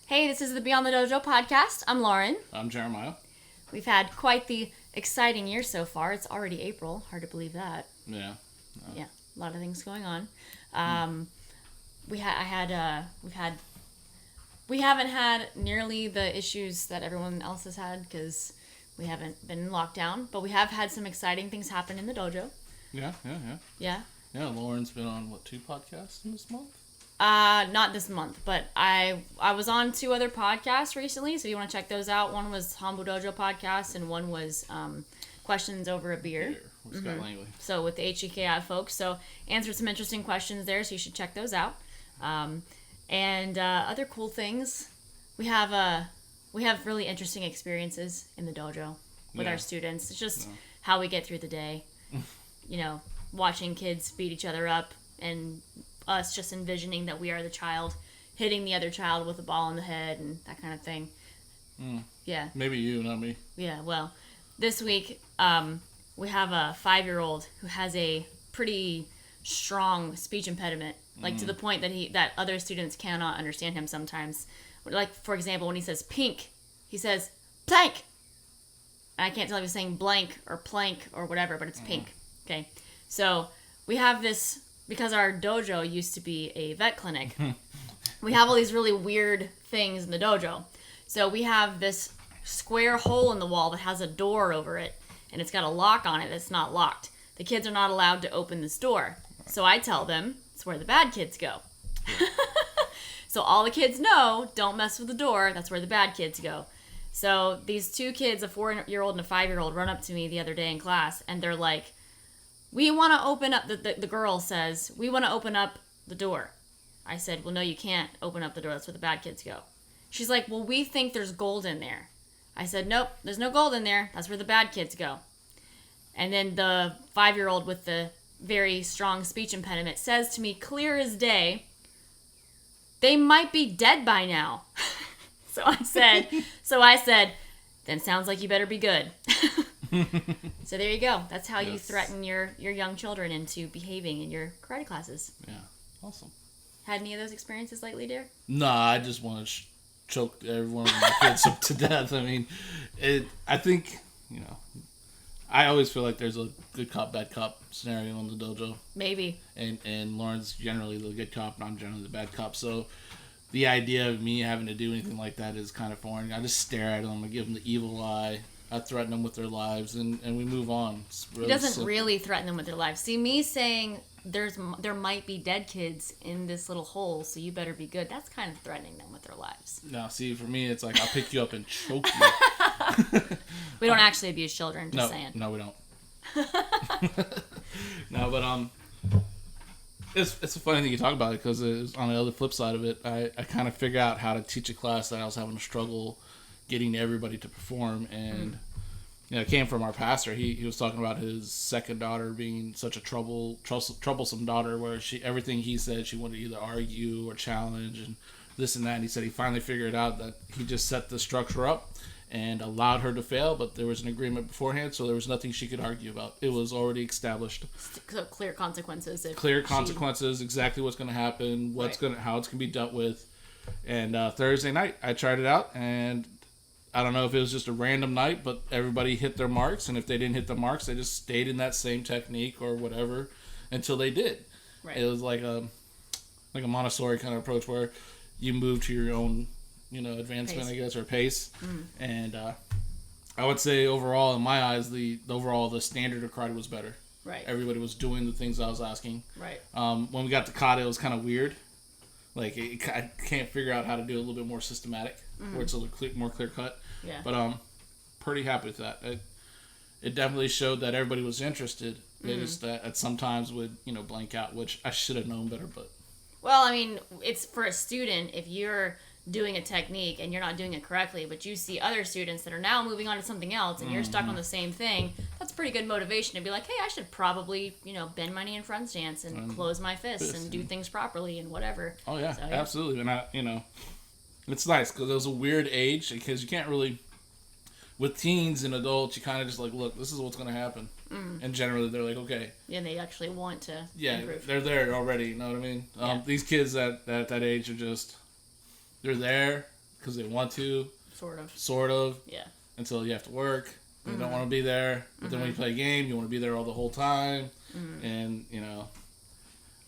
Hey, this is the Beyond the Dojo podcast. I'm Lauren. I'm Jeremiah. We've had quite the exciting year so far. It's already April. Hard to believe that. Yeah. Yeah, a lot of things going on. We haven't had nearly the issues that everyone else has had because we haven't been in lockdown, but we have had some exciting things happen in the dojo. Yeah. Yeah. Yeah, Lauren's been on, 2 podcasts in this month? Not this month, but I was on 2 other podcasts recently, so if you want to check those out. One was Hambu Dojo podcast, and one was Questions Over a Beer. With Scott Langley. So with the HEKI folks, so answered some interesting questions there, so you should check those out. And other cool things, we have really interesting experiences in the dojo with our students. It's just how we get through the day, watching kids beat each other up, and us just envisioning that we are the child hitting the other child with a ball in the head and that kind of thing. Yeah. Maybe you, not me. Yeah, well, this week we have a 5-year-old who has a pretty strong speech impediment, like to the point that other students cannot understand him sometimes. Like, for example, when he says pink, he says plank. And I can't tell if he's saying blank or plank or whatever, but it's pink. Okay, so we have this, because our dojo used to be a vet clinic, we have all these really weird things in the dojo. So we have this square hole in the wall that has a door over it, and it's got a lock on it that's not locked. The kids are not allowed to open this door. So I tell them it's where the bad kids go. So all the kids know, don't mess with the door, that's where the bad kids go. So these 2 kids, a 4-year-old and a 5-year-old, run up to me the other day in class, and they're like, we want to open up, the girl says, we want to open up the door. I said, well, no, you can't open up the door. That's where the bad kids go. She's like, well, we think there's gold in there. I said, nope, there's no gold in there. That's where the bad kids go. And then the 5-year-old with the very strong speech impediment says to me, clear as day, they might be dead by now. So I said, then sounds like you better be good. So there you go. That's how you threaten your young children into behaving in your karate classes. Yeah, awesome. Had any of those experiences lately, dear? Nah, I just want to choke every one of my kids up to death. I mean, I think, I always feel like there's a good cop, bad cop scenario in the dojo. Maybe. And Lauren's generally the good cop, and I'm generally the bad cop. So the idea of me having to do anything like that is kind of foreign. I just stare at them, I give them the evil eye. I threaten them with their lives, and we move on. Really, he doesn't really threaten them with their lives. See, me saying there might be dead kids in this little hole, so you better be good, that's kind of threatening them with their lives. No, see, for me, it's like, I'll pick you up and choke you. We don't actually abuse children, just saying. No, we don't. No, but it's a funny thing you talk about it, because on the other flip side of it, I kind of figure out how to teach a class that I was having a struggle getting everybody to perform, and it came from our pastor. He was talking about his second daughter being such a troublesome daughter, where everything he said she wanted to either argue or challenge and this and that. And he said he finally figured out that he just set the structure up and allowed her to fail, but there was an agreement beforehand, so there was nothing she could argue about. It was already established. So clear consequences. Exactly what's going to happen, how it's going to be dealt with. And Thursday night, I tried it out, and I don't know if it was just a random night, but everybody hit their marks, and if they didn't hit the marks, they just stayed in that same technique or whatever until they did. Right. It was like a Montessori kind of approach, where you move to your own, advancement, pace. I guess, or pace. And I would say overall, in my eyes, the standard of karate was better. Right. Everybody was doing the things I was asking. Right. When we got to kata, it was kind of weird. Like, I can't figure out how to do it a little bit more systematic, where it's a little more clear cut. Yeah. But pretty happy with that. It definitely showed that everybody was interested. They just that sometimes would blank out, which I should have known better. But well, I mean, it's for a student. If you're doing a technique and you're not doing it correctly, but you see other students that are now moving on to something else, and you're stuck on the same thing, that's pretty good motivation to be like, hey, I should probably bend my knee in front stance and close my fists and do things properly and whatever. Oh yeah, so, yeah. Absolutely. And it's nice because it was a weird age, because you can't really, with teens and adults, you kind of just like, look, this is what's going to happen. And generally they're like, okay. Yeah, and they actually want to improve. They're there already, you know what I mean? These kids at that age are just, they're there because they want to. Sort of. Yeah. Until you have to work. You don't want to be there. But then when you play a game, you want to be there all the whole time. And, you know,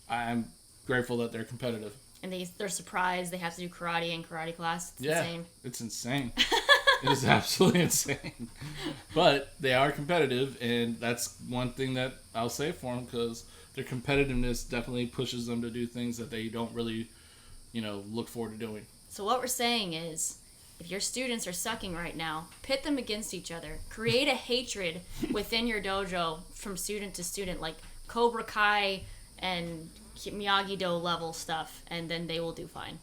I'm grateful that they're competitive. And they're surprised they have to do karate in karate class. It's insane. It's insane. It is absolutely insane. But they are competitive, and that's one thing that I'll say for them, because their competitiveness definitely pushes them to do things that they don't really, you know, look forward to doing. So what we're saying is, if your students are sucking right now, pit them against each other. Create a hatred within your dojo from student to student, like Cobra Kai and Miyagi-Do level stuff, and then they will do fine.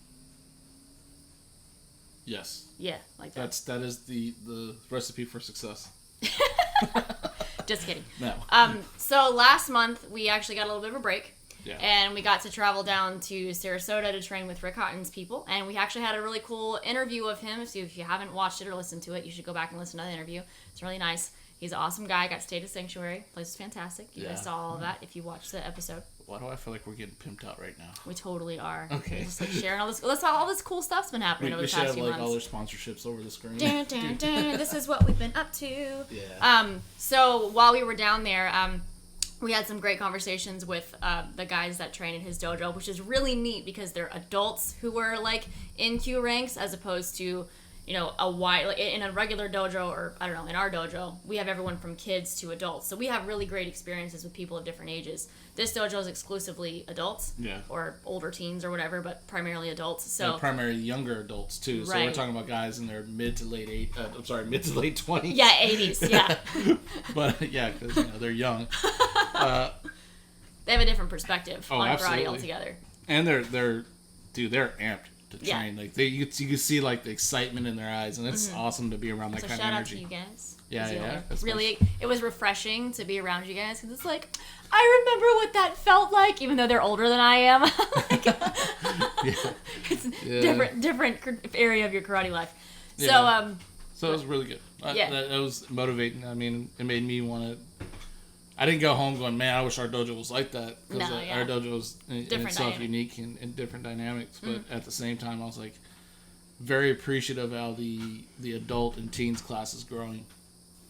Yes. Yeah, like that. That is the recipe for success. Just kidding. No. So last month we actually got a little bit of a break. Yeah. And we got to travel down to Sarasota to train with Rick Houghton's people, and we actually had a really cool interview of him. So if you haven't watched it or listened to it, you should go back and listen to the interview. It's really nice. He's an awesome guy. Got to stay at a sanctuary. The place is fantastic. You guys saw all of that if you watched the episode. Why do I feel like we're getting pimped out right now? We totally are. Okay. We're just like sharing all this. All this cool stuff's been happening over the past few months. We should have all their sponsorships over the screen. Dun, dun, dun. This is what we've been up to. Yeah. So while we were down there, we had some great conversations with the guys that train in his dojo, which is really neat because they're adults who were like in Q ranks, as opposed to, you know, in a regular dojo, or I don't know, in our dojo, we have everyone from kids to adults. So we have really great experiences with people of different ages. This dojo is exclusively adults, or older teens or whatever, but primarily adults. So primarily younger adults too. So we're talking about guys in their mid to late 20s. Yeah, 80s. Yeah. But yeah, because, you know, they're young. They have a different perspective on absolutely. karate altogether. And they're amped to train. Like you can see like the excitement in their eyes, and it's awesome to be around that kind of energy. So shout out to you guys. Yeah. Really, it was refreshing to be around you guys, because it's like, I remember what that felt like, even though they're older than I am. It's different area of your karate life. Yeah. So it was really good. That was motivating. I mean, it made me want to. I didn't go home going, man, I wish our dojo was like that, because our dojo is in itself unique and different dynamics. But at the same time, I was like very appreciative of how the adult and teens class is growing.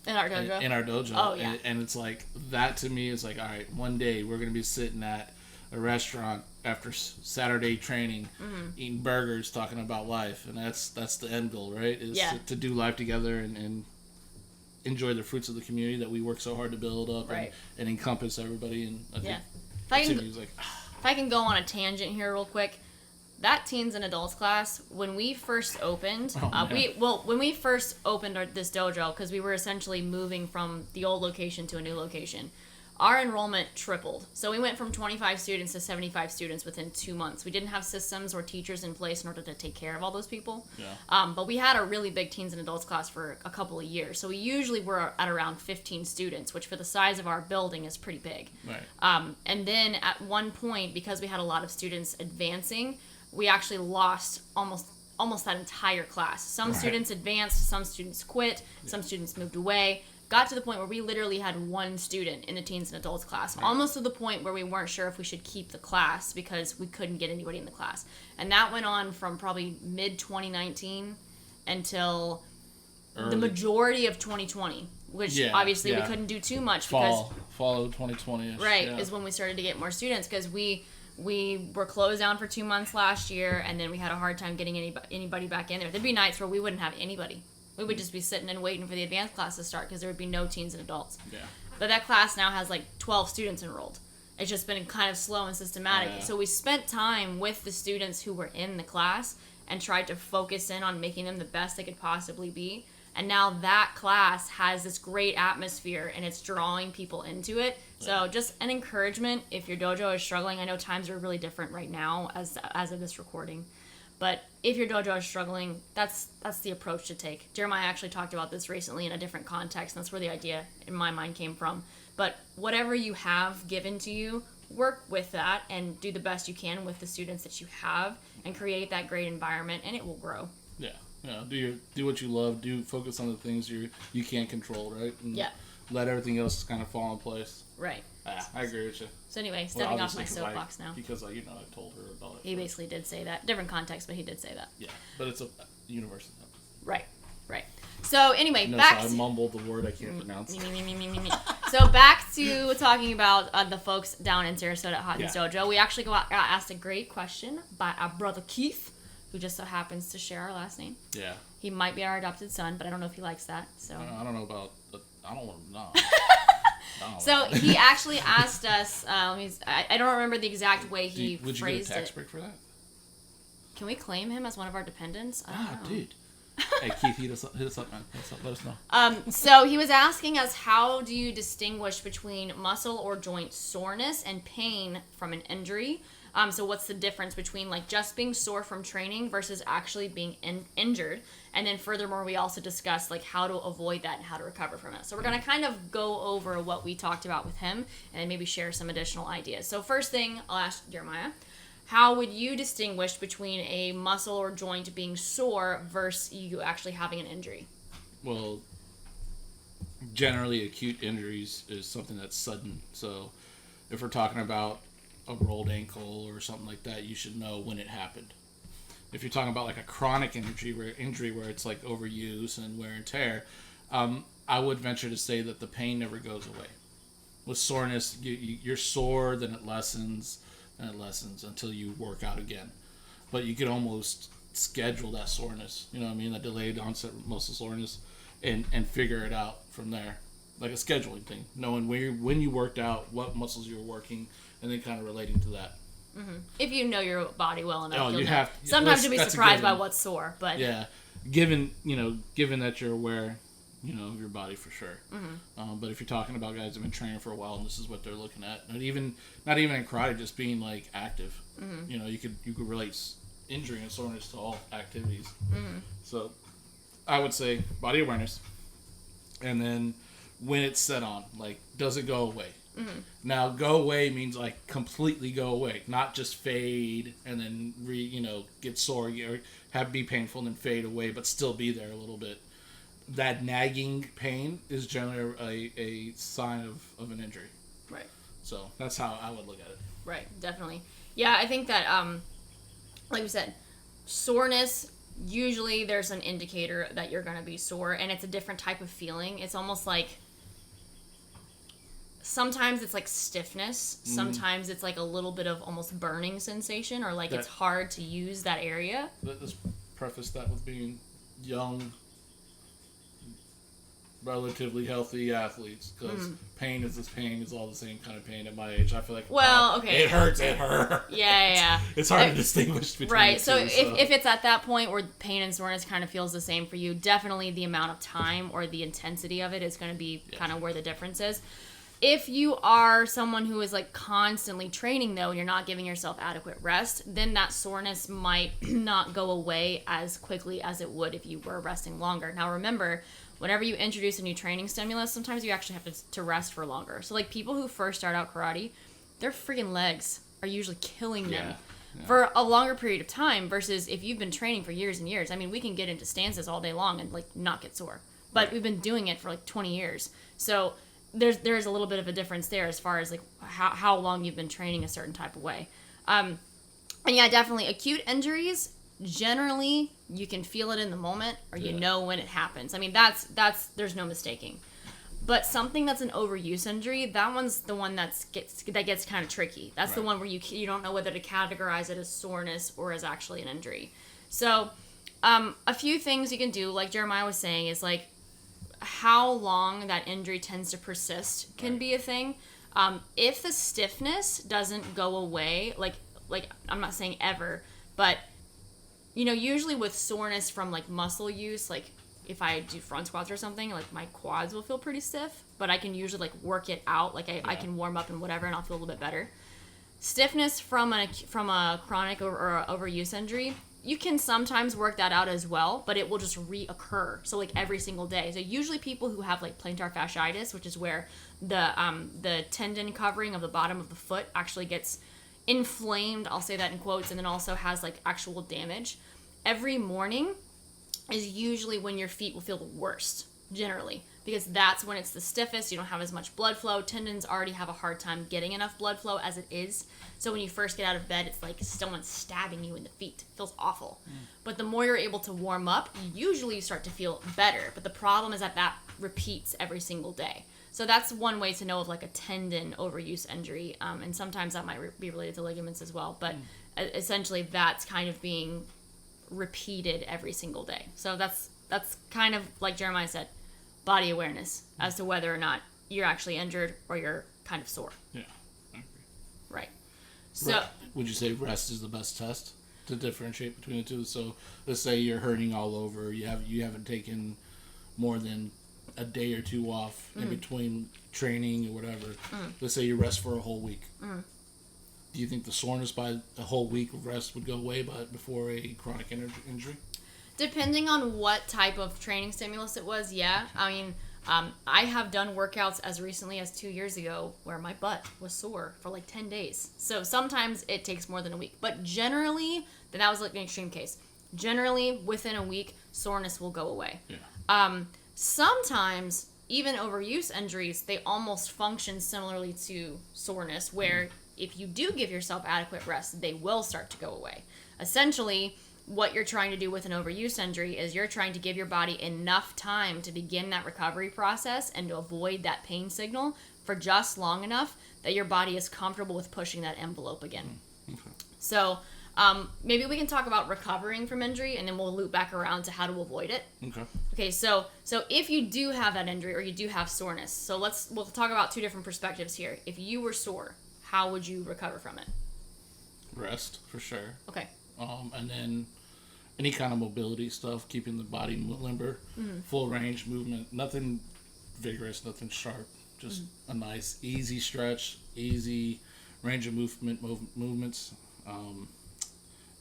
In our dojo? In our dojo. Oh, yeah. And it's like, that to me is like, all right, one day we're going to be sitting at a restaurant after Saturday training, eating burgers, talking about life. And that's the end goal, right? Is to do life together and enjoy the fruits of the community that we work so hard to build up and encompass everybody. And I think if I can go on a tangent here real quick, that teens and adults class, when we first opened, when we first opened this dojo, because we were essentially moving from the old location to a new location, our enrollment tripled. So we went from 25 students to 75 students within 2 months. We didn't have systems or teachers in place in order to take care of all those people. Yeah. But we had a really big teens and adults class for a couple of years. So we usually were at around 15 students, which for the size of our building is pretty big. Right. And then at one point, because we had a lot of students advancing, we actually lost almost that entire class. Some students advanced, some students quit, some students moved away. Got to the point where we literally had one student in the teens and adults class, almost to the point where we weren't sure if we should keep the class because we couldn't get anybody in the class. And that went on from probably mid-2019 until the majority of 2020, which obviously we couldn't do too much. Fall of 2020. Right, is when we started to get more students, because we were closed down for 2 months last year, and then we had a hard time getting anybody back in there. There'd be nights where we wouldn't have anybody. We would just be sitting and waiting for the advanced class to start, because there would be no teens and adults. Yeah. But that class now has like 12 students enrolled. It's just been kind of slow and systematic. So we spent time with the students who were in the class and tried to focus in on making them the best they could possibly be. And now that class has this great atmosphere, and it's drawing people into it. So just an encouragement, if your dojo is struggling. I know times are really different right now as of this recording. But if your dojo is struggling, that's the approach to take. Jeremiah actually talked about this recently in a different context, and that's where the idea in my mind came from. But whatever you have given to you, work with that and do the best you can with the students that you have, and create that great environment, and it will grow. Yeah. Do what you love. Focus on the things you can't control, right? And let everything else kind of fall in place. Right. I agree with you. So anyway, stepping off my soapbox now. Because I told her about it. He basically did say that. Different context, but he did say that. Yeah, but universe. Right. So anyway, No, back so I to... mumbled the word I can't pronounce. So back to talking about the folks down in Sarasota at Hawkins Yeah. Dojo. We actually got asked a great question by our brother Keith, who just so happens to share our last name. Yeah. He might be our adopted son, but I don't know if he likes that. So I don't know about. I don't want to know. So he actually asked us. I don't remember the exact way he Would you phrased get a tax it. break for that? Can we claim him as one of our dependents? I don't know. Dude. Hey Keith, hit us up, man. Let us know. So he was asking us, how do you distinguish between muscle or joint soreness and pain from an injury? So what's the difference between like just being sore from training versus actually being injured? And then furthermore, we also discussed like how to avoid that and how to recover from it. So we're going to kind of go over what we talked about with him and then maybe share some additional ideas. So first thing, I'll ask Jeremiah, how would you distinguish between a muscle or joint being sore versus you actually having an injury? Well, generally acute injuries is something that's sudden. So if we're talking about a rolled ankle or something like that, you should know when it happened. If you're talking about like a chronic injury where it's like overuse and wear and tear, I would venture to say that the pain never goes away. With soreness, you're sore, then it lessens, and it lessens until you work out again. But you could almost schedule that soreness, you know what I mean, that delayed onset muscle soreness, and figure it out from there. Like a scheduling thing, knowing when you worked out, what muscles you were working, and then kind of relating to that. Mm-hmm. If you know your body well enough, you have. Sometimes you'll be surprised by what's sore, but yeah, given that you're aware, of your body for sure. Mm-hmm. But if you're talking about guys that have been training for a while and this is what they're looking at, not even in karate, just being like active. Mm-hmm. You could relate injury and soreness to all activities. Mm-hmm. So I would say body awareness, and then when it's set on, like, does it go away? Mm-hmm. Now, go away means like completely go away, not just fade and then get sore or be painful and then fade away, but still be there a little bit. That nagging pain is generally a sign of an injury. Right. So that's how I would look at it. Right, definitely. Yeah, I think that, like we said, soreness, usually there's an indicator that you're going to be sore, and it's a different type of feeling. It's almost like, sometimes it's like stiffness. Sometimes it's like a little bit of almost burning sensation, or like it's hard to use that area. Let's preface that with being young, relatively healthy athletes, because pain is all the same kind of pain at my age. I feel like it hurts. Yeah. It's hard to distinguish between right. the two, So if it's at that point where pain and soreness kind of feels the same for you, definitely the amount of time or the intensity of it is going to be kind of where the difference is. If you are someone who is like constantly training though, and you're not giving yourself adequate rest, then that soreness might not go away as quickly as it would if you were resting longer. Now remember, whenever you introduce a new training stimulus, sometimes you actually have to rest for longer. So like people who first start out karate, their freaking legs are usually killing them for a longer period of time versus if you've been training for years and years. I mean, we can get into stances all day long and like not get sore, but we've been doing it for like 20 years. So there's a little bit of a difference there as far as like how long you've been training a certain type of way. And yeah, definitely acute injuries, generally you can feel it in the moment or you know when it happens. I mean, that's there's no mistaking. But something that's an overuse injury, that one's the one that gets kind of tricky. That's the one where you don't know whether to categorize it as soreness or as actually an injury. So a few things you can do, like Jeremiah was saying, is like how long that injury tends to persist can be a thing. If the stiffness doesn't go away, like I'm not saying ever, but usually with soreness from like muscle use, like if I do front squats or something, like my quads will feel pretty stiff, but I can usually like work it out. Like I can warm up and whatever, and I'll feel a little bit better. Stiffness from a chronic or overuse injury, you can sometimes work that out as well, but it will just reoccur. So like every single day. So usually people who have like plantar fasciitis, which is where the tendon covering of the bottom of the foot actually gets inflamed, I'll say that in quotes, and then also has like actual damage. Every morning is usually when your feet will feel the worst. generally, because that's when it's the stiffest. You don't have as much blood flow. Tendons already have a hard time getting enough blood flow as it is. So when you first get out of bed, it's like someone's stabbing you in the feet. It feels awful. But the more you're able to warm up, usually you start to feel better. But the problem is that repeats every single day. So that's one way to know of like a tendon overuse injury. And sometimes that might be related to ligaments as well. But essentially that's kind of being repeated every single day. So that's kind of like Jeremiah said, body awareness as to whether or not you're actually injured or you're kind of sore. Yeah, I agree. Right. So would you say rest is the best test to differentiate between the two? So let's say you're hurting all over, you haven't taken more than a day or two off in between training or whatever. Let's say you rest for a whole week. Do you think the soreness by a whole week of rest would go away before a chronic injury? Depending on what type of training stimulus it was, yeah. I mean, I have done workouts as recently as 2 years ago where my butt was sore for like 10 days. So sometimes it takes more than a week. But generally, that was like an extreme case. Generally, within a week, soreness will go away. Yeah. Sometimes, even overuse injuries, they almost function similarly to soreness, where if you do give yourself adequate rest, they will start to go away. Essentially, what you're trying to do with an overuse injury is you're trying to give your body enough time to begin that recovery process and to avoid that pain signal for just long enough that your body is comfortable with pushing that envelope again. Okay. So maybe we can talk about recovering from injury, and then we'll loop back around to how to avoid it. Okay, so if you do have that injury or you do have soreness, so we'll talk about two different perspectives here. If you were sore, how would you recover from it? Rest, for sure. Okay. And then any kind of mobility stuff, keeping the body limber, full range movement, nothing vigorous, nothing sharp, just a nice, easy stretch, easy range of movements.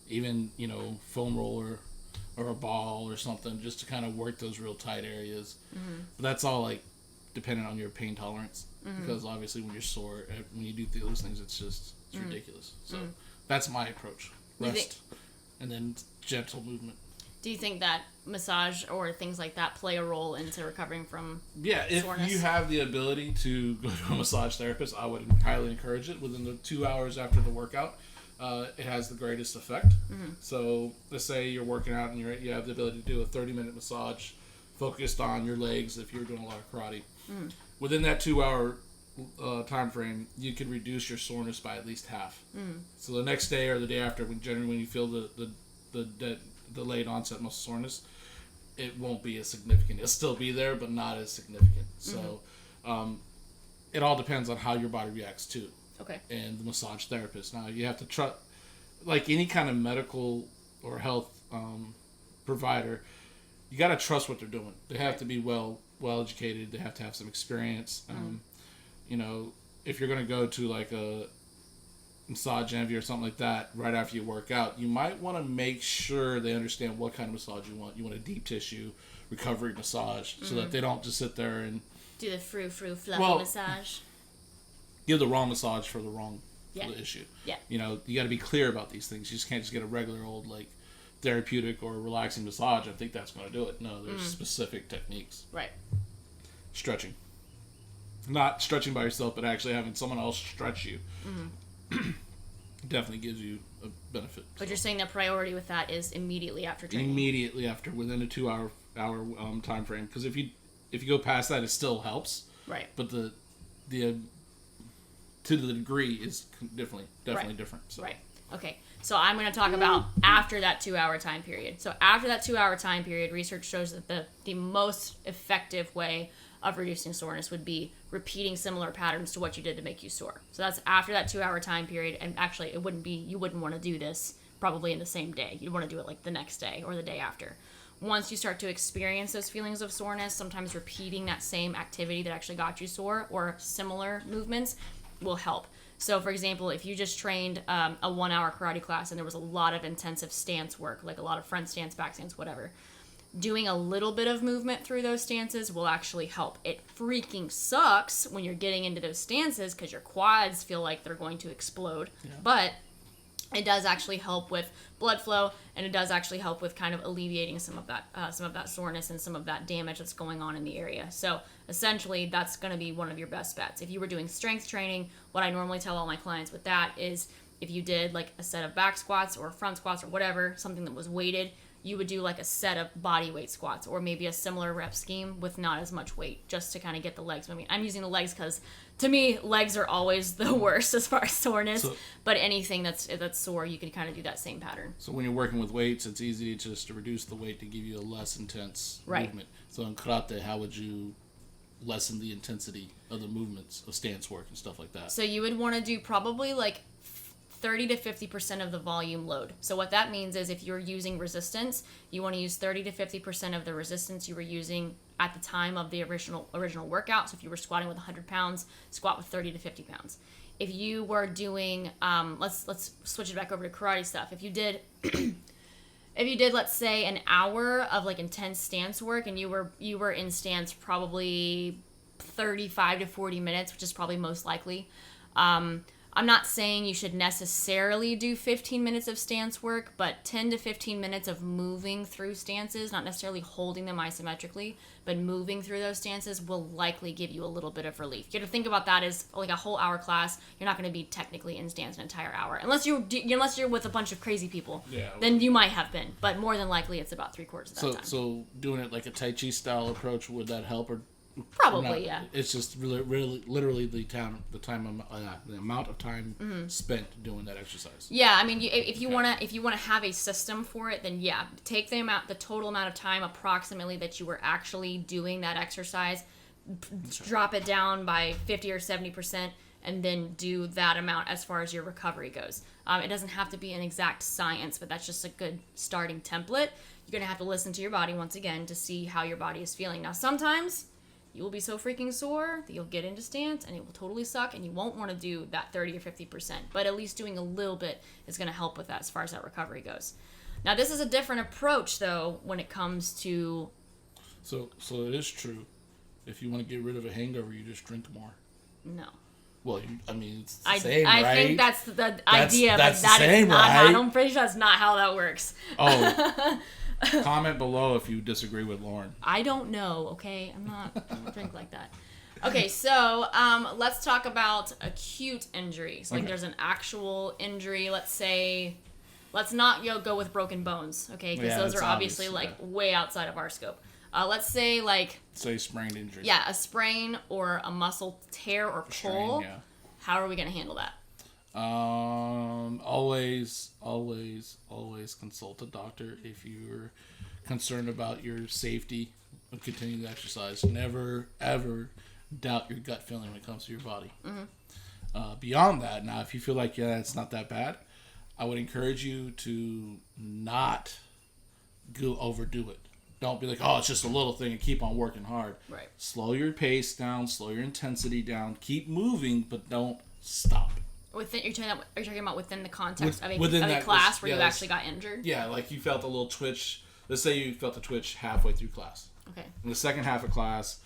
Even, foam roller or a ball or something, just to kind of work those real tight areas. But that's all like dependent on your pain tolerance, because obviously when you're sore, when you do those things, it's ridiculous. So that's my approach. Rest and then gentle movement. Do you think that massage or things like that play a role into recovering from soreness? If you have the ability to go to a massage therapist, I would highly encourage it. Within the 2 hours after the workout, it has the greatest effect. So let's say you're working out and you have the ability to do a 30-minute massage focused on your legs if you're doing a lot of karate. Within that 2 hour time frame, you can reduce your soreness by at least half. So the next day or the day after, when you feel the delayed onset muscle soreness, it won't be as significant. It'll still be there, but not as significant. So it all depends on how your body reacts to. Okay. And the massage therapist. Now you have to trust, like any kind of medical or health provider, you got to trust what they're doing. They have to be well educated. They have to have some experience. If you're going to go to like a massage envy or something like that right after you work out, you might want to make sure they understand what kind of massage you want. You want a deep tissue recovery massage, so that they don't just sit there and do the fluffy massage. Give the wrong massage for the wrong issue. Yeah. You got to be clear about these things. You just can't just get a regular old like therapeutic or relaxing massage. I think that's going to do it. No, there's specific techniques. Right. Stretching. Not stretching by yourself, but actually having someone else stretch you. Definitely gives you a benefit. But you're saying the priority with that is immediately after training. Immediately after, within a 2 hour time frame. Because if you go past that, it still helps. Right. But the to the degree is definitely different. So. Right. Okay. So I'm going to talk about after that 2 hour time period. So after that 2 hour time period, research shows that the most effective way of reducing soreness would be repeating similar patterns to what you did to make you sore. So that's after that 2 hour time period. And actually, you wouldn't want to do this probably in the same day. You'd want to do it like the next day or the day after. Once you start to experience those feelings of soreness, sometimes repeating that same activity that actually got you sore or similar movements will help. So for example, if you just trained a 1 hour karate class and there was a lot of intensive stance work, like a lot of front stance, back stance, whatever, doing a little bit of movement through those stances will actually help. It freaking sucks when you're getting into those stances because your quads feel like they're going to explode. Yeah. But it does actually help with blood flow, and it does actually help with kind of alleviating some of that soreness and some of that damage that's going on in the area. So essentially, that's going to be one of your best bets. If you were doing strength training, what I normally tell all my clients with that is if you did like a set of back squats or front squats or whatever, something that was weighted, you would do like a set of body weight squats or maybe a similar rep scheme with not as much weight, just to kind of get the legs moving. I'm using the legs because to me, legs are always the worst as far as soreness, but anything that's sore, you can kind of do that same pattern. So when you're working with weights, it's easy just to reduce the weight to give you a less intense movement. So in karate, how would you lessen the intensity of the movements of stance work and stuff like that? So you would want to do probably like 30 to 50% of the volume load. So what that means is if you're using resistance, you want to use 30 to 50% of the resistance you were using at the time of the original workout. So if you were squatting with 100 pounds, squat with 30 to 50 pounds. If you were doing, let's switch it back over to karate stuff. If you did, let's say an hour of like intense stance work, and you were in stance probably 35 to 40 minutes, which is probably most likely. I'm not saying you should necessarily do 15 minutes of stance work, but 10 to 15 minutes of moving through stances, not necessarily holding them isometrically, but moving through those stances will likely give you a little bit of relief. You have to think about that as like a whole hour class. You're not going to be technically in stance an entire hour. Unless you're with a bunch of crazy people, then you might have been. But more than likely, it's about 3/4 of that time. So doing it like a Tai Chi style approach, would that help? Or probably, yeah. It's just really literally the amount of time spent doing that exercise. Yeah, I mean, if you wanna have a system for it, then yeah, take the total amount of time approximately that you were actually doing that exercise, drop it down by 50 or 70%, and then do that amount as far as your recovery goes. It doesn't have to be an exact science, but that's just a good starting template. You're gonna have to listen to your body once again to see how your body is feeling. Now, sometimes you will be so freaking sore that you'll get into stance and it will totally suck and you won't want to do that 30 or 50%. But at least doing a little bit is going to help with that as far as that recovery goes. Now, this is a different approach, though, when it comes to... So it is true. If you want to get rid of a hangover, you just drink more. No. Well, it's the same, right? I think that's the idea, but that is not how... I'm pretty sure that's not how that works. Oh. Comment below if you disagree with Lauren. I don't know, okay? I don't drink like that. Okay, so let's talk about acute injuries. Like there's an actual injury, let's not go with broken bones, okay? Because those are obviously way outside of our scope. Let's say sprained injury. Yeah, a sprain or a muscle tear or pull. Strain, yeah. How are we going to handle that? Always consult a doctor if you're concerned about your safety of continuing to exercise. Never, ever doubt your gut feeling when it comes to your body. Mm-hmm. Beyond that, now, if you feel like, it's not that bad, I would encourage you to not overdo it. Don't be like, it's just a little thing and keep on working hard. Right. Slow your pace down, slow your intensity down, keep moving, but don't stop. Are you talking about within the context of a class where you actually got injured? Yeah, like you felt a little twitch. Let's say you felt a twitch halfway through class. Okay. In the second half of class,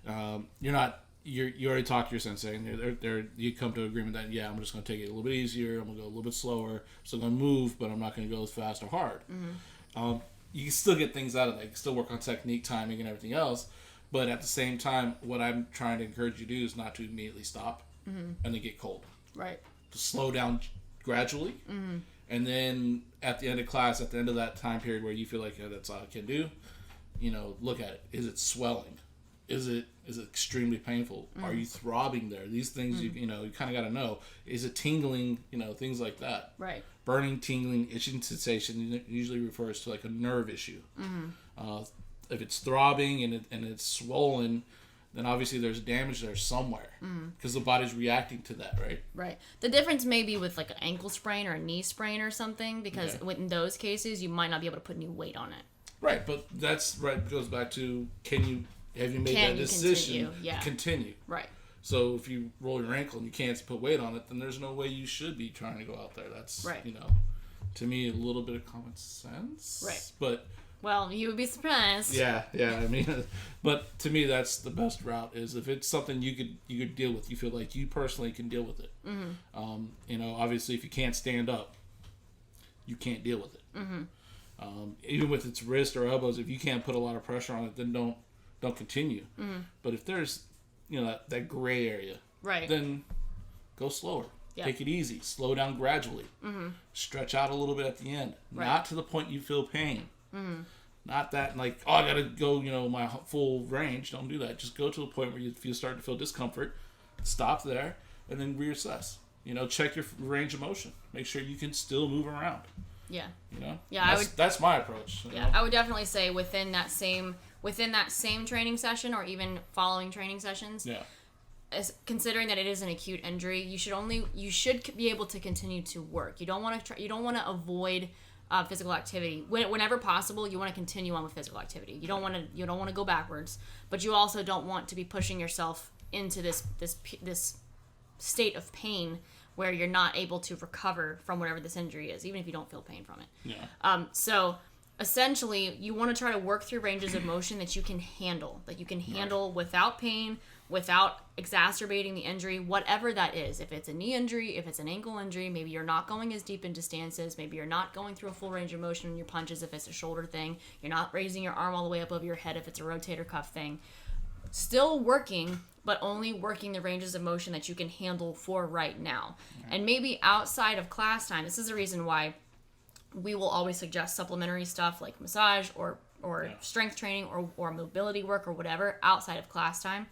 you already talked to your sensei, and you come to an agreement that, I'm just going to take it a little bit easier, I'm going to go a little bit slower, I'm still going to move, but I'm not going to go as fast or hard. Mm-hmm. You can still get things out of that. You can still work on technique, timing, and everything else, but at the same time, what I'm trying to encourage you to do is not to immediately stop and then get cold. Right. To slow down gradually, and then at the end of class, at the end of that time period where you feel like that's all I can do, look at it. Is it swelling? Is it extremely painful? Are you throbbing there? These things you kind of got to know. Is it tingling? Things like that. Right. Burning, tingling, itching sensation usually refers to like a nerve issue. If it's throbbing and it's swollen, then obviously there's damage there somewhere because the body's reacting to that, right? Right. The difference may be with like an ankle sprain or a knee sprain or something, because in those cases you might not be able to put any weight on it. Right, but that's right. Goes back to have you made that decision to continue? Right. So if you roll your ankle and you can't put weight on it, then there's no way you should be trying to go out there. That's right. To me, a little bit of common sense. Right. But well, you would be surprised. Yeah. I mean, but to me, that's the best route. Is if it's something you could deal with, you feel like you personally can deal with it. Mm-hmm. Obviously, if you can't stand up, you can't deal with it. Even with its wrist or elbows, if you can't put a lot of pressure on it, then don't continue. But if there's that gray area, right, then go slower. Yep. Take it easy. Slow down gradually. Stretch out a little bit at the end. Right. Not to the point you feel pain. Not that I gotta go my full range. Don't do that. Just go to the point where you start to feel discomfort. Stop there and then reassess. Check your range of motion. Make sure you can still move around. Yeah. Yeah, that's my approach. Yeah, I would definitely say within that same training session or even following training sessions. Yeah. Considering that it is an acute injury, you should be able to continue to work. You don't want to avoid physical activity. Whenever possible, you want to continue on with physical activity. You don't want to go backwards, but you also don't want to be pushing yourself into this state of pain where you're not able to recover from whatever this injury is, even if you don't feel pain from it. Yeah. So essentially, you want to try to work through ranges of motion that you can handle, right, without pain, without exacerbating the injury, whatever that is. If it's a knee injury, if it's an ankle injury, maybe you're not going as deep into stances, maybe you're not going through a full range of motion in your punches if it's a shoulder thing, you're not raising your arm all the way up over your head if it's a rotator cuff thing. Still working, but only working the ranges of motion that you can handle for right now. Right. And maybe outside of class time, this is the reason why we will always suggest supplementary stuff like massage or strength training or mobility work or whatever outside of class time.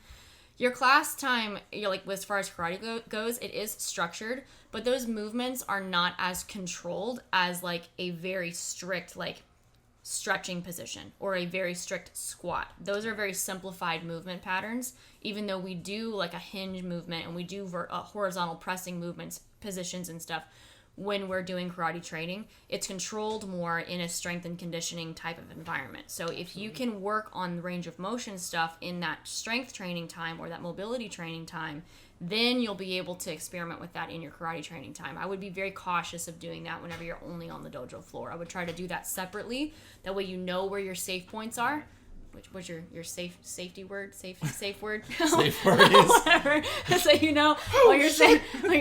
Your class time, as far as karate goes, it is structured, but those movements are not as controlled as a very strict stretching position or a very strict squat. Those are very simplified movement patterns, even though we do a hinge movement and we do horizontal pressing movements, positions and stuff. When we're doing karate training, it's controlled more in a strength and conditioning type of environment. So if you can work on the range of motion stuff in that strength training time or that mobility training time, then you'll be able to experiment with that in your karate training time. I would be very cautious of doing that whenever you're only on the dojo floor. I would try to do that separately. That way you know where your safe points are. What's your safety word? Safe word? Safe word is. Whatever. So you know what your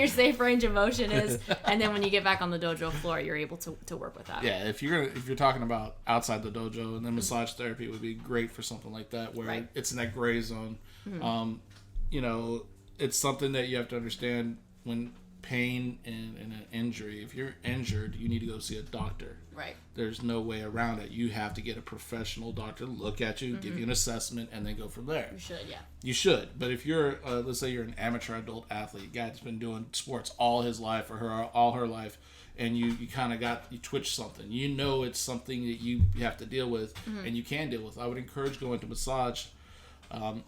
safe range of motion is, and then when you get back on the dojo floor, you're able to work with that. Yeah, if you're talking about outside the dojo, and then massage therapy would be great for something like that, where right, it's in that gray zone. Mm-hmm. It's something that you have to understand when pain and an injury. If you're injured, you need to go see a doctor. Right. There's no way around it. You have to get a professional doctor to look at you, give you an assessment, and then go from there. You should, yeah. You should. But if you're, let's say you're an amateur adult athlete, a guy that's been doing sports all his life or all her life, and you twitch something. It's something that you have to deal with, and you can deal with. I would encourage going to massage.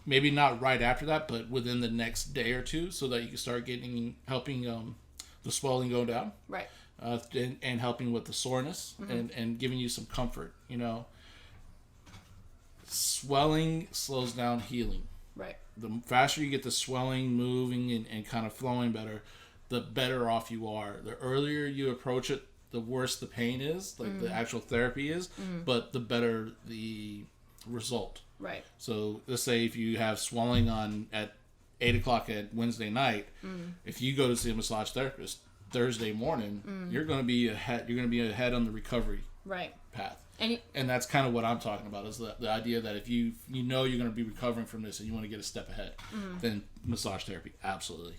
Maybe not right after that, but within the next day or two, so that you can start helping the swelling go down, right? And helping with the soreness and giving you some comfort. Swelling slows down healing. Right. The faster you get the swelling moving and kind of flowing better, the better off you are. The earlier you approach it, the worse the pain is, the actual therapy is, but the better the result. Right. So let's say if you have swelling at 8:00 at Wednesday night, if you go to see a massage therapist Thursday morning, you're going to be ahead. You're going to be ahead on the recovery path. And that's kind of what I'm talking about, is the idea that if you're going to be recovering from this and you want to get a step ahead, then massage therapy absolutely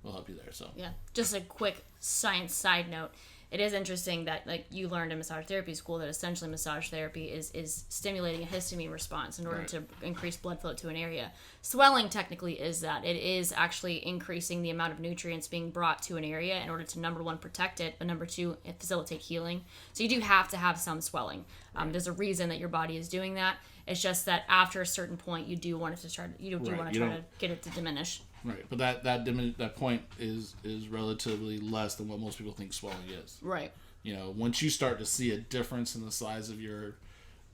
will help you there. So yeah, just a quick science side note. It is interesting that you learned in massage therapy school that essentially massage therapy is stimulating a histamine response in order to increase blood flow to an area. Swelling technically is that. It is actually increasing the amount of nutrients being brought to an area in order to, number one, protect it, but number two, facilitate healing. So you do have to have some swelling. There's a reason that your body is doing that. It's just that after a certain point, you do want it to try to get it to diminish. Right, but that point is relatively less than what most people think swelling is. Right. Once you start to see a difference in the size of your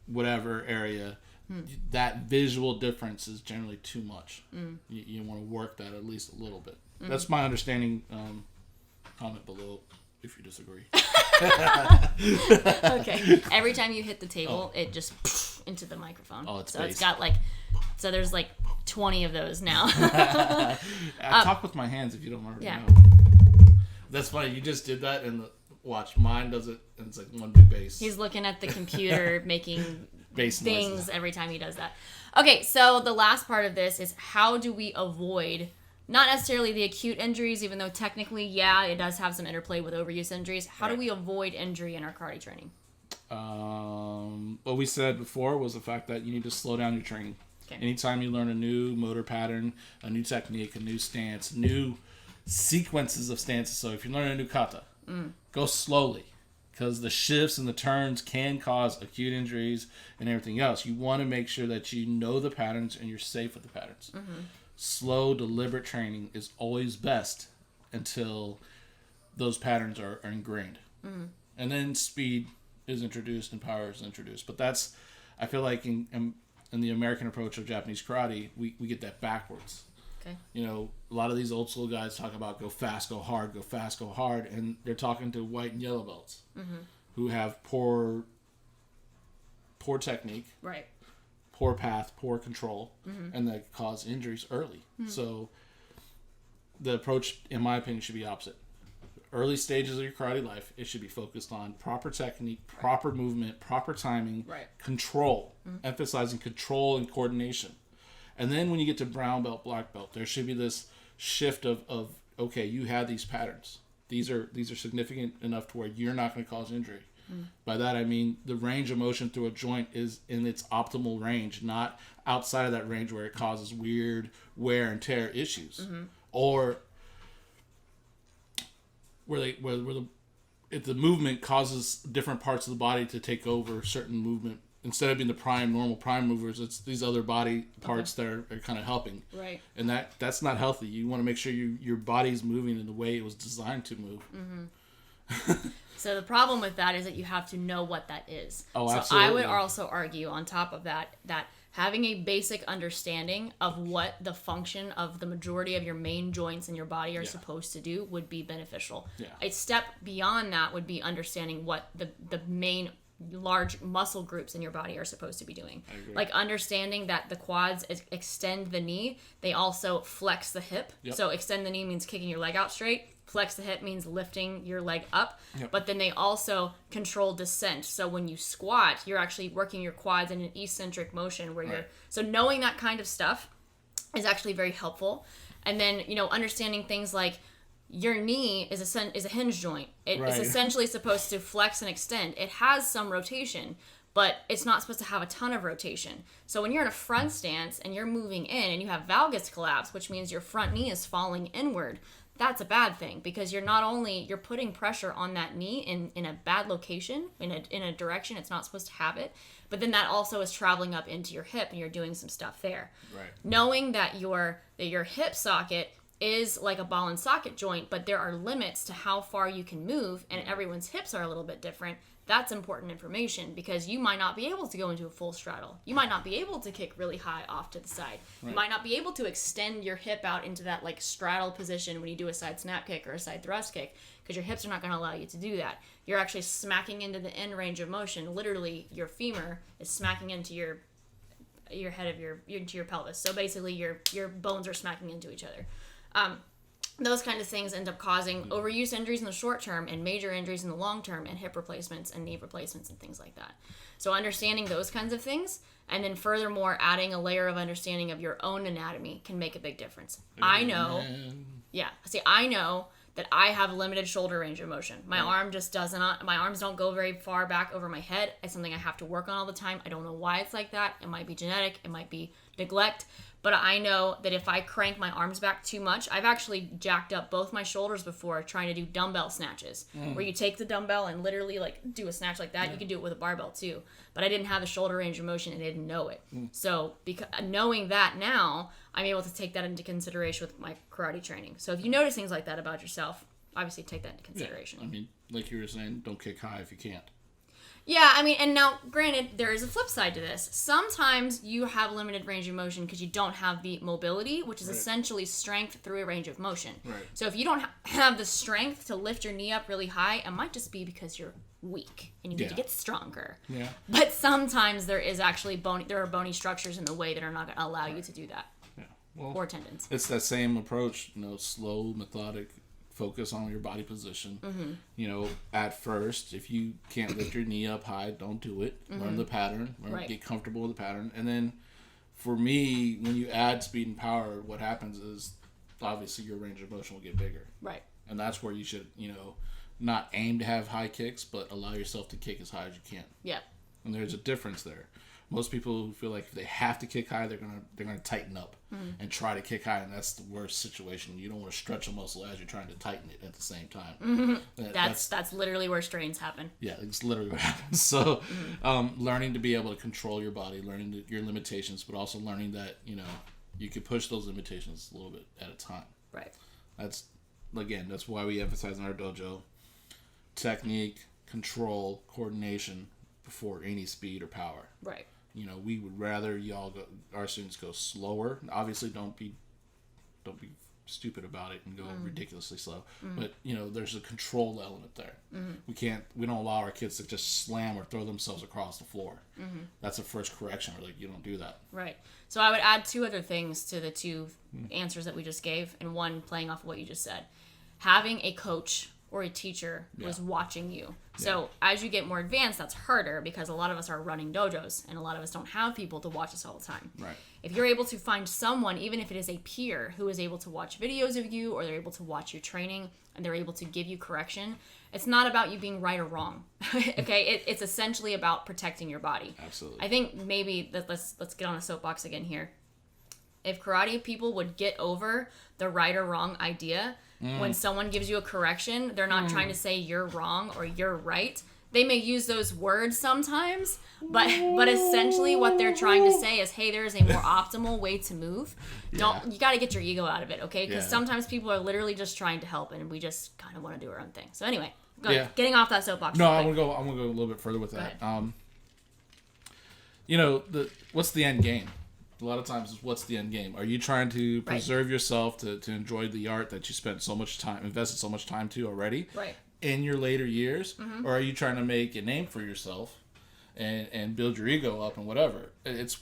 whatever area, that visual difference is generally too much. You want to work that at least a little bit. That's my understanding. Comment below if you disagree. Okay. Every time you hit the table, it just into the microphone. Oh, it's so it's got there's 20 of those now. I talk with my hands if you don't already know. That's funny. You just did that, and watch. Mine does it, and it's like one big bass. He's looking at the computer making bass things noises every time he does that. Okay, so the last part of this is how do we avoid, not necessarily the acute injuries, even though technically, yeah, it does have some interplay with overuse injuries. How do we avoid injury in our karate training? What we said before was the fact that you need to slow down your training. Okay. Anytime you learn a new motor pattern, a new technique, a new stance, new sequences of stances. So if you learn a new kata, go slowly, because the shifts and the turns can cause acute injuries and everything else. You want to make sure that you know the patterns and you're safe with the patterns. Slow, deliberate training is always best until those patterns are ingrained. And then speed is introduced and power is introduced. But that's, I feel like in the American approach of Japanese karate, we get that backwards. Okay. You know, a lot of these old school guys talk about go fast, go hard, go fast, go hard, and they're talking to white and yellow belts who have poor technique, right, poor path, poor control, and that cause injuries early. So the approach, in my opinion, should be opposite. Early stages of your karate life, it should be focused on proper technique, proper movement, proper timing, control, emphasizing control and coordination. And then when you get to brown belt, black belt, there should be this shift of okay, you have these patterns. These are significant enough to where you're not going to cause injury. By that I mean the range of motion through a joint is in its optimal range, not outside of that range where it causes weird wear and tear issues, or if the movement causes different parts of the body to take over certain movement. Instead of being the normal prime movers, it's these other body parts that are kind of helping. Right. And that's not healthy. You want to make sure your body's moving in the way it was designed to move. So the problem with that is that you have to know what that is. Oh, so absolutely. I would also argue on top of that having a basic understanding of what the function of the majority of your main joints in your body are supposed to do would be beneficial. Yeah. A step beyond that would be understanding what the main large muscle groups in your body are supposed to be doing. Like understanding that the quads extend the knee, they also flex the hip. So extend the knee means kicking your leg out straight. Flex the hip means lifting your leg up. But then they also control descent. So when you squat, you're actually working your quads in an eccentric motion where you're, so knowing that kind of stuff is actually very helpful. And then, understanding things like your knee is a hinge joint. It is essentially supposed to flex and extend. It has some rotation, but it's not supposed to have a ton of rotation. So when you're in a front stance and you're moving in and you have valgus collapse, which means your front knee is falling inward, that's a bad thing, because you're putting pressure on that knee in a bad location, in a direction it's not supposed to have it, but then that also is traveling up into your hip and you're doing some stuff there. Knowing that your hip socket is like a ball and socket joint, but there are limits to how far you can move, and everyone's hips are a little bit different. That's important information, because you might not be able to go into a full straddle. You might not be able to kick really high off to the side. You might not be able to extend your hip out into that like straddle position when you do a side snap kick or a side thrust kick, because your hips are not going to allow you to do that. You're actually smacking into the end range of motion. Literally, your femur is smacking into your head of your pelvis. So basically, your bones are smacking into each other. Those kind of things end up causing overuse injuries in the short term and major injuries in the long term, and hip replacements and knee replacements and things like that. So understanding those kinds of things, and then furthermore adding a layer of understanding of your own anatomy can make a big difference. I know that I have limited shoulder range of motion. My arms don't go very far back over my head. It's something I have to work on all the time. I don't know why it's like that. It might be genetic. It might be neglect. But I know that if I crank my arms back too much, I've actually jacked up both my shoulders before trying to do dumbbell snatches, where you take the dumbbell and literally like do a snatch like that. You can do it with a barbell too. But I didn't have the shoulder range of motion and I didn't know it. So knowing that now, I'm able to take that into consideration with my karate training. So if you notice things like that about yourself, obviously take that into consideration. I mean, like you were saying, don't kick high if you can't. Yeah, I mean, and now, granted, there is a flip side to this. Sometimes you have limited range of motion because you don't have the mobility, which is essentially strength through a range of motion. So if you don't have the strength to lift your knee up really high, it might just be because you're weak and you need to get stronger. But sometimes there is actually there are bony structures in the way that are not going to allow you to do that. Or tendons. It's that same approach, slow, methodic focus on your body position. You know, at first, if you can't lift your knee up high, don't do it. Learn the pattern. Get comfortable with the pattern. And then for me, when you add speed and power, what happens is obviously your range of motion will get bigger. Right. And that's where you should, you know, not aim to have high kicks, but allow yourself to kick as high as you can. Yeah. And there's a difference there. Most people feel like if they have to kick high, they're gonna tighten up and try to kick high, and that's the worst situation. You don't want to stretch a muscle as you're trying to tighten it at the same time. That's literally where strains happen. Yeah, it's literally what happens. So, learning to be able to control your body, learning your limitations, but also learning that, you know, you can push those limitations a little bit at a time. Right. That's why we emphasize in our dojo technique, control, coordination before any speed or power. Right. You know, we would rather our students go slower. Obviously, don't be stupid about it and go ridiculously slow. But, you know, there's a control element there. We don't allow our kids to just slam or throw themselves across the floor. That's the first correction. We're like, you don't do that. Right. So I would add two other things to the two answers that we just gave, and one playing off of what you just said. Having a coach or a teacher who is watching you. So as you get more advanced, that's harder because a lot of us are running dojos and a lot of us don't have people to watch us all the time. Right. If you're able to find someone, even if it is a peer, who is able to watch videos of you, or they're able to watch your training and they're able to give you correction, it's not about you being right or wrong. Okay, it's essentially about protecting your body. Absolutely. I think maybe let's get on a soapbox again here. If karate people would get over the right or wrong idea, when someone gives you a correction, they're not trying to say you're wrong or you're right. They may use those words sometimes, but essentially what they're trying to say is, hey, there's a more optimal way to move. You got to get your ego out of it, okay? Because sometimes people are literally just trying to help, and we just kind of want to do our own thing. So anyway, getting off that soapbox. No, I'm gonna go a little bit further with that. You know, what's the end game? A lot of times, what's the end game? Are you trying to preserve yourself to enjoy the art that you spent so much time, invested so much time to already in your later years? Or are you trying to make a name for yourself and build your ego up and whatever? It's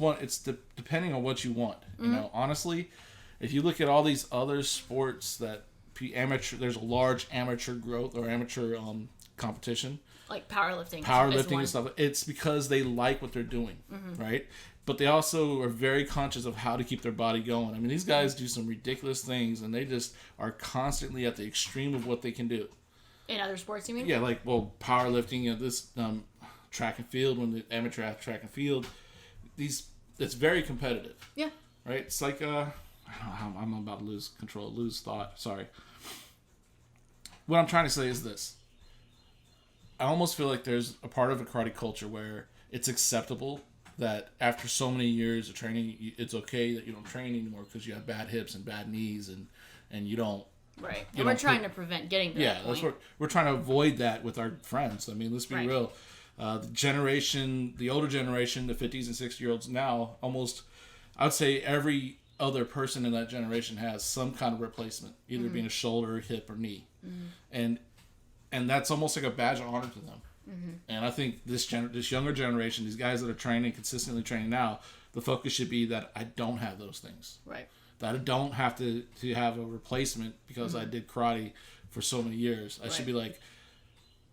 depending on what you want. You know, honestly, if you look at all these other sports that there's a large amateur growth or amateur competition. Like powerlifting and stuff. It's because they like what they're doing, right? But they also are very conscious of how to keep their body going. I mean, these guys do some ridiculous things, and they just are constantly at the extreme of what they can do. In other sports, you mean? Yeah, like, well, powerlifting, you know, this track and field, when the amateur track and field, it's very competitive. Yeah. Right? It's like, I don't know how I'm about to lose thought. Sorry. What I'm trying to say is this. I almost feel like there's a part of a karate culture where it's acceptable that after so many years of training, it's okay that you don't train anymore because you have bad hips and bad knees and you don't. Right. And we're trying to prevent getting to that point. That's what we're trying to avoid that with our friends. I mean, let's be real. The older generation, the 50s and 60-year-olds now, almost, I would say every other person in that generation has some kind of replacement, either being a shoulder, hip, or knee. And that's almost like a badge of honor to them. And I think this younger generation, these guys that are consistently training now, the focus should be that I don't have those things. Right. That I don't have to have a replacement because I did karate for so many years. I should be like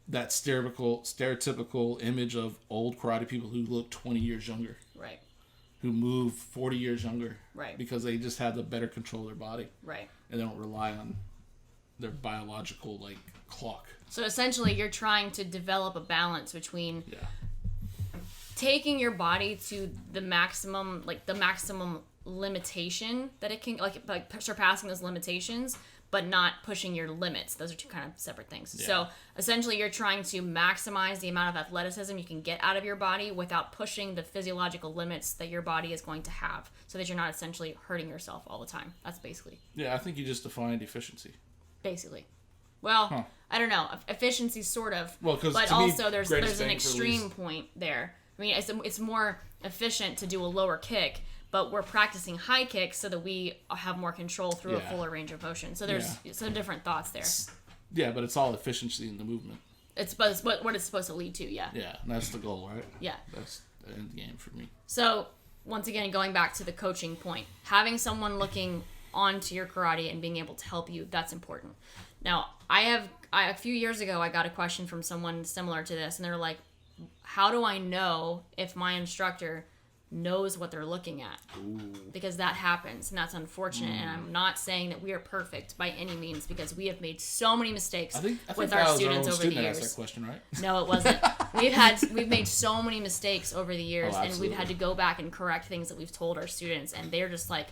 that stereotypical image of old karate people who look 20 years younger. Right. Who move 40 years younger. Right. Because they just have the better control of their body. Right. And they don't rely on their biological clock. So essentially you're trying to develop a balance between taking your body to the maximum limitation that it can, like surpassing those limitations, but not pushing your limits. Those are two kind of separate things. Yeah. So essentially you're trying to maximize the amount of athleticism you can get out of your body without pushing the physiological limits that your body is going to have, so that you're not essentially hurting yourself all the time. That's basically. Yeah, I think you just defined efficiency. Basically. Well, I don't know. Efficiency, sort of. Well, but also there's an extreme point there. I mean, it's more efficient to do a lower kick, but we're practicing high kicks so that we have more control through a fuller range of motion. So there's some different thoughts there. Yeah, but it's all efficiency in the movement. It's what it's supposed to lead to, yeah. Yeah, and that's the goal, right? Yeah. That's the end game for me. So, once again, going back to the coaching point, having someone looking onto your karate and being able to help you, that's important. Now, a few years ago, I got a question from someone similar to this, and they were like, how do I know if my instructor knows what they're looking at? Ooh. Because that happens, and that's unfortunate. And I'm not saying that we are perfect by any means, because we have made so many mistakes with our students over the years. Asked that question, right? No, it wasn't. We've made so many mistakes over the years, and we've had to go back and correct things that we've told our students, and they're just like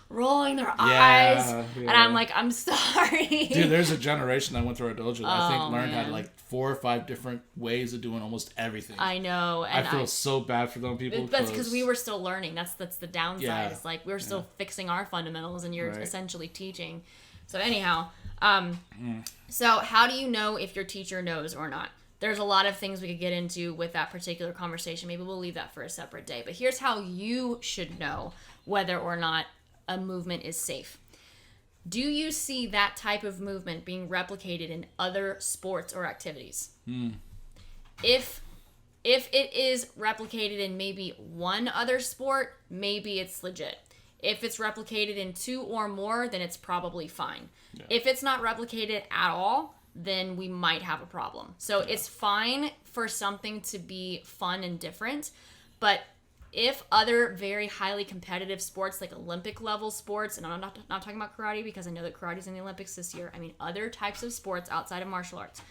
rolling their eyes, and I'm like, I'm sorry. Dude, there's a generation that went through our dojo that I think learned how to like 4 or 5 different ways of doing almost everything. I know, and I feel so bad for them people. That's because we were still learning. That's the downside. Yeah. It's like we were still fixing our fundamentals, and you're Right. essentially teaching. So anyhow, so how do you know if your teacher knows or not? There's a lot of things we could get into with that particular conversation. Maybe we'll leave that for a separate day. But here's how you should know whether or not a movement is safe. Do you see that type of movement being replicated in other sports or activities? If it is replicated in maybe one other sport, maybe it's legit. If it's replicated in 2 or more, then it's probably fine. Yeah. If it's not replicated at all, then we might have a problem. So it's fine for something to be fun and different, but if other very highly competitive sports, like Olympic level sports, and I'm not talking about karate because I know that karate's in the Olympics this year. I mean other types of sports outside of martial arts.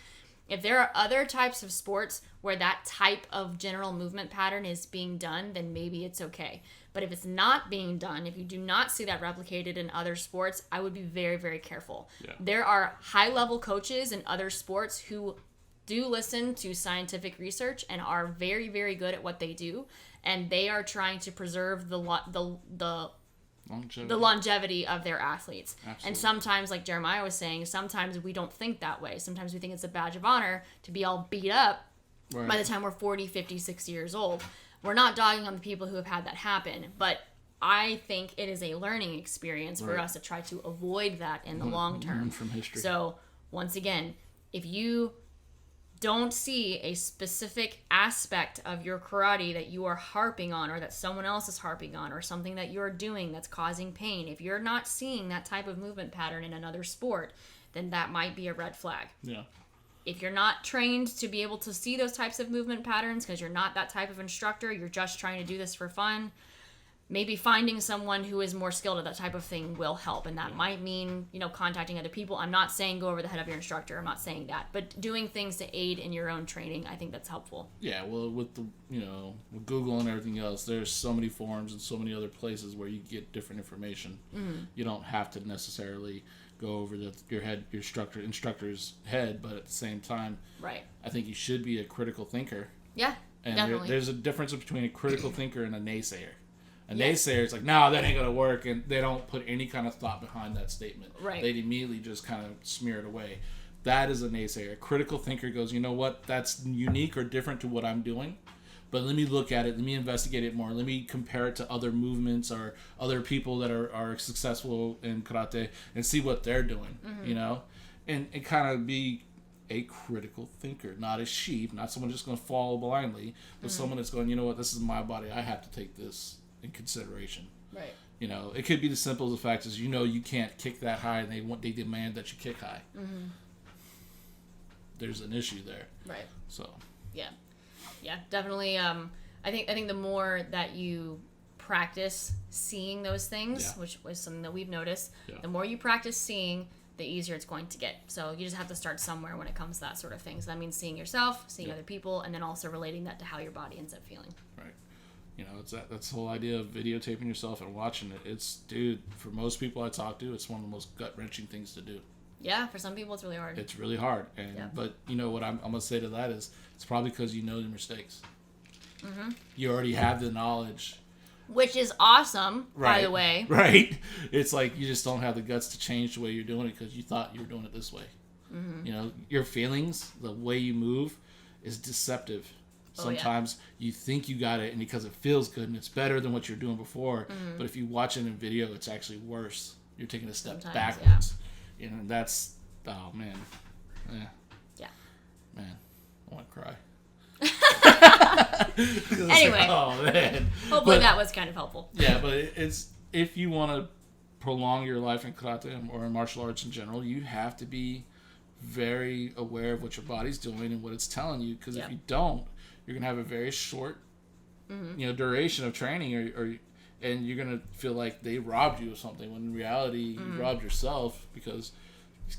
If there are other types of sports where that type of general movement pattern is being done, then maybe it's okay. But if it's not being done, if you do not see that replicated in other sports, I would be very, very careful. Yeah. There are high-level coaches in other sports who do listen to scientific research and are very, very good at what they do. And they are trying to preserve the longevity of their athletes. Absolutely. And sometimes, like Jeremiah was saying, sometimes we don't think that way. Sometimes we think it's a badge of honor to be all beat up by the time we're 40, 50, 60 years old. We're not dogging on the people who have had that happen, but I think it is a learning experience for us to try to avoid that in the long term. Learn from history. So, once again, if you don't see a specific aspect of your karate that you are harping on, or that someone else is harping on, or something that you're doing that's causing pain, if you're not seeing that type of movement pattern in another sport, then that might be a red flag. Yeah. If you're not trained to be able to see those types of movement patterns because you're not that type of instructor, you're just trying to do this for fun, maybe finding someone who is more skilled at that type of thing will help. And that might mean, contacting other people. I'm not saying go over the head of your instructor. I'm not saying that. But doing things to aid in your own training, I think that's helpful. Yeah, well, with the, with Google and everything else, there's so many forums and so many other places where you get different information. Mm-hmm. You don't have to necessarily go over your instructor's head, but at the same time, right? I think you should be a critical thinker. Yeah, and definitely. There's a difference between a critical thinker and a naysayer. A naysayer is like, no, that ain't going to work, and they don't put any kind of thought behind that statement. Right. They immediately just kind of smear it away. That is a naysayer. A critical thinker goes, you know what, that's unique or different to what I'm doing, but let me look at it, let me investigate it more, let me compare it to other movements or other people that are successful in karate and see what they're doing, and kind of be a critical thinker, not a sheep, not someone just going to follow blindly, but someone that's going, you know what, this is my body, I have to take this in consideration. Right. It could be as simple as the fact is, you can't kick that high, and they demand that you kick high. Mm-hmm. There's an issue there. Right. So. Yeah, definitely. I think the more that you practice seeing those things, which was something that we've noticed, the more you practice seeing, the easier it's going to get. So you just have to start somewhere when it comes to that sort of thing. So that means seeing yourself, seeing other people, and then also relating that to how your body ends up feeling. Right. It's that's the whole idea of videotaping yourself and watching it. It's, dude, for most people I talk to, it's one of the most gut-wrenching things to do. Yeah, for some people it's really hard. It's really hard. But what I'm going to say to that is, it's probably because you know your mistakes. Mm-hmm. You already have the knowledge. Which is awesome, by the way. Right. It's like you just don't have the guts to change the way you're doing it because you thought you were doing it this way. Mm-hmm. Your feelings, the way you move, is deceptive. Sometimes you think you got it, and because it feels good and it's better than what you're doing before, but if you watch it in video, it's actually worse. You're taking a step backwards. Yeah. And that's, oh man. Yeah. Man, I want to cry. Anyway. Like, oh man. Hopefully that was kind of helpful. Yeah, but it's, if you want to prolong your life in karate or in martial arts in general, you have to be very aware of what your body's doing and what it's telling you. Because Yep. if you don't, you're gonna have a very short, duration of training, and you're gonna feel like they robbed you of something. When in reality, you robbed yourself, because you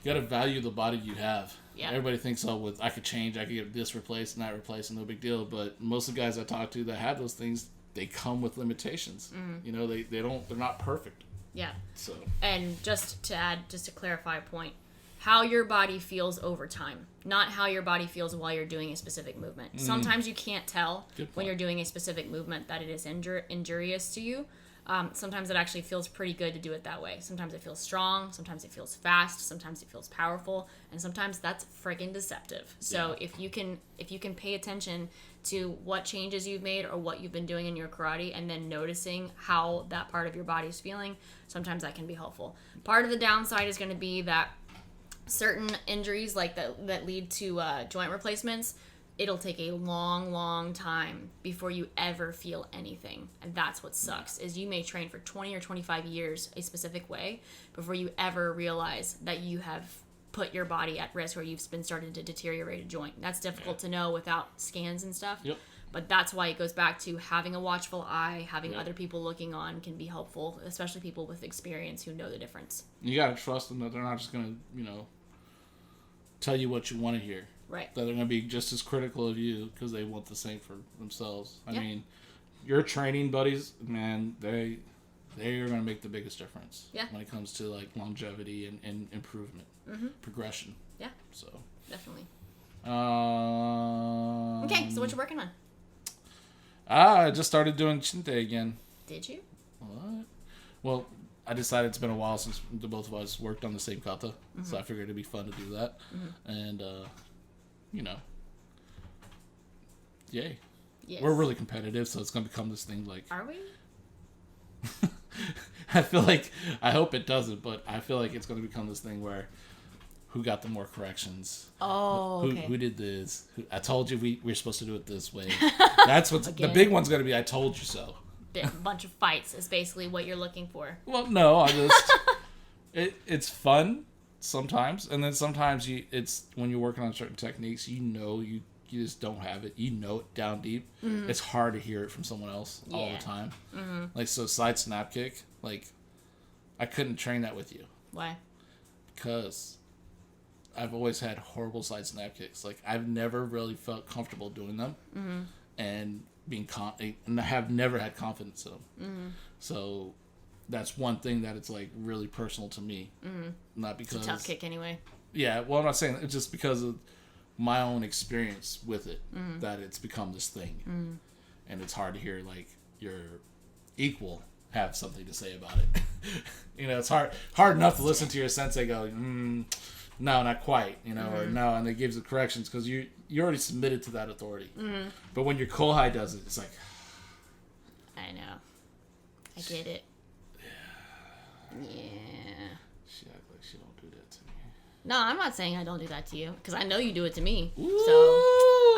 gotta value the body you have. Yeah. Everybody thinks, I could change, I could get this replaced and that replaced, and no big deal. But most of the guys I talk to that have those things, they come with limitations. They're not perfect. Yeah. So. And just to clarify a point, how your body feels over time, not how your body feels while you're doing a specific movement. Sometimes you can't tell when you're doing a specific movement that it is injurious to you. Sometimes it actually feels pretty good to do it that way. Sometimes it feels strong, sometimes it feels fast, sometimes it feels powerful, and sometimes that's friggin' deceptive. So if you can pay attention to what changes you've made or what you've been doing in your karate, and then noticing how that part of your body is feeling, sometimes that can be helpful. Part of the downside is going to be that certain injuries like that lead to joint replacements, it'll take a long time before you ever feel anything. And that's what sucks, is you may train for 20 or 25 years a specific way before you ever realize that you have put your body at risk, or you've been starting to deteriorate a joint. That's difficult to know without scans and stuff. Yep. But that's why it goes back to having a watchful eye, having other people looking on can be helpful, especially people with experience who know the difference. You gotta trust them that they're not just gonna, tell you what you want to hear. Right. That they're gonna be just as critical of you because they want the same for themselves. I mean, your training buddies, man, they are gonna make the biggest difference. Yeah. When it comes to like longevity and improvement, progression. Yeah. So. Definitely. Okay, Okay, so what you working on? I just started doing Chinte again. Did you? What? Well, I decided it's been a while since the both of us worked on the same kata, so I figured it'd be fun to do that. And, yay. Yes. We're really competitive, so it's going to become this thing like... Are we? I feel like... I hope it doesn't, but I feel like it's going to become this thing where who got the more corrections? Oh, okay. Who did this? I told you we're supposed to do it this way. That's what's... The big one's going to be I told you so. A bunch of fights is basically what you're looking for. Well, no, I just... it's fun sometimes, and then sometimes it's when you're working on certain techniques, you just don't have it. You know it down deep. It's hard to hear it from someone else all the time. Like, so side snap kick, like, I couldn't train that with you. Why? Because I've always had horrible side snap kicks. Like, I've never really felt comfortable doing them, and and I have never had confidence in them. So that's one thing that it's like really personal to me. Not because it's a tough kick anyway. Yeah, well, I'm not saying it's just because of my own experience with it that it's become this thing, and it's hard to hear like your equal have something to say about it. It's hard enough to listen to your sensei go, no, not quite, or no, and it gives the corrections because you already submitted to that authority. But when your kohai does it, it's like, I know, I get it. Yeah. She act like she don't do that to me. No, I'm not saying I don't do that to you, because I know you do it to me. Ooh. So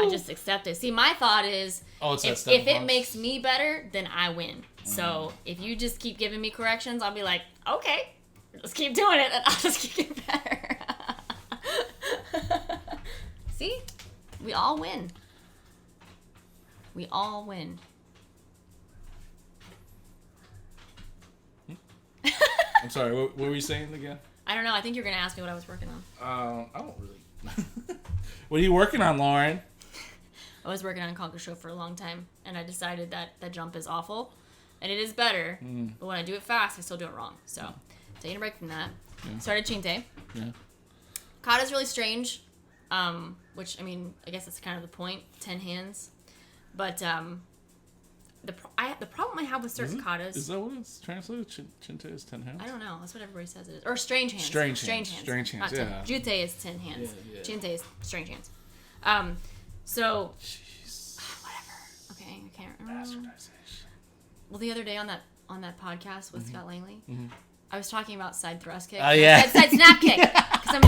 I just accept it. See, my thought is, if it makes me better, then I win. So if you just keep giving me corrections, I'll be like, okay, just keep doing it, and I'll just keep getting better. See? We all win. We all win. I'm sorry, what were you saying again? I don't know. I think you're going to ask me what I was working on. I don't really. What are you working on, Lauren? I was working on Conquer Show for a long time, and I decided that jump is awful, and it is better, but when I do it fast, I still do it wrong. So, taking a break from that. Yeah. Started Chinte. Yeah. Kata's really strange, which, I mean, I guess that's kind of the point, 10 hands. But the problem I have with certain katas... Is that what it's translated? Chinte is 10 hands? I don't know. That's what everybody says it is. Or strange hands. Strange hands, yeah. Jute is 10 hands. Yeah. Chinte is strange hands. So... Jeez. Whatever. Okay, I can't remember. Bastardization. Well, the other day on that podcast with Scott Langley, I was talking about side thrust kick. Oh, yeah. Side snap kick. Because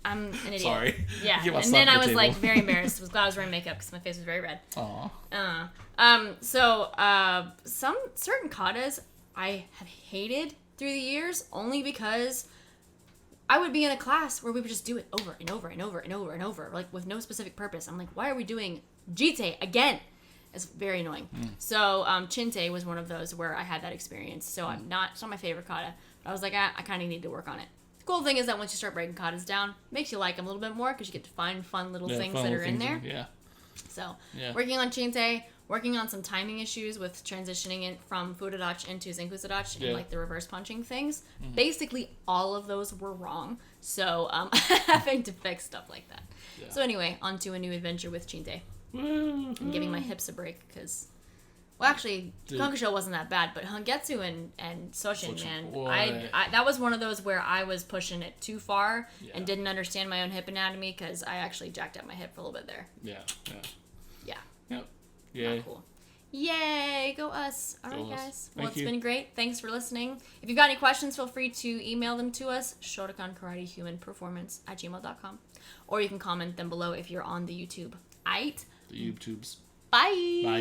I'm an idiot. Sorry. Yeah. And then I was like very embarrassed. Was glad I was wearing makeup because my face was very red. Aww. So some certain katas I have hated through the years only because I would be in a class where we would just do it over and over and over and over and over, like with no specific purpose. I'm like, why are we doing jite again? It's very annoying. So chinte was one of those where I had that experience. So it's not my favorite kata. But I was like, I kind of need to work on it. The cool thing is that once you start breaking katas down, it makes you like them a little bit more because you get to find fun little things that are in there. So working on chinte, working on some timing issues with transitioning it from fudodachi into zenkusodachi and like the reverse punching things. Basically, all of those were wrong. So having to fix stuff like that. Yeah. So anyway, on to a new adventure with chinte. I'm giving my hips a break because, well, actually, Konkusho wasn't that bad, but Hangetsu and Soshin, man, I that was one of those where I was pushing it too far and didn't understand my own hip anatomy because I actually jacked up my hip for a little bit there. Yeah. Yay. Not cool. Yay, go us. All right, guys. Well, it's you. been great. Thanks for listening. If you've got any questions, feel free to email them to us, shotokankaratehumanperformance@gmail.com. Or you can comment them below if you're on the YouTube. Aight. The YouTubes. Bye. Bye.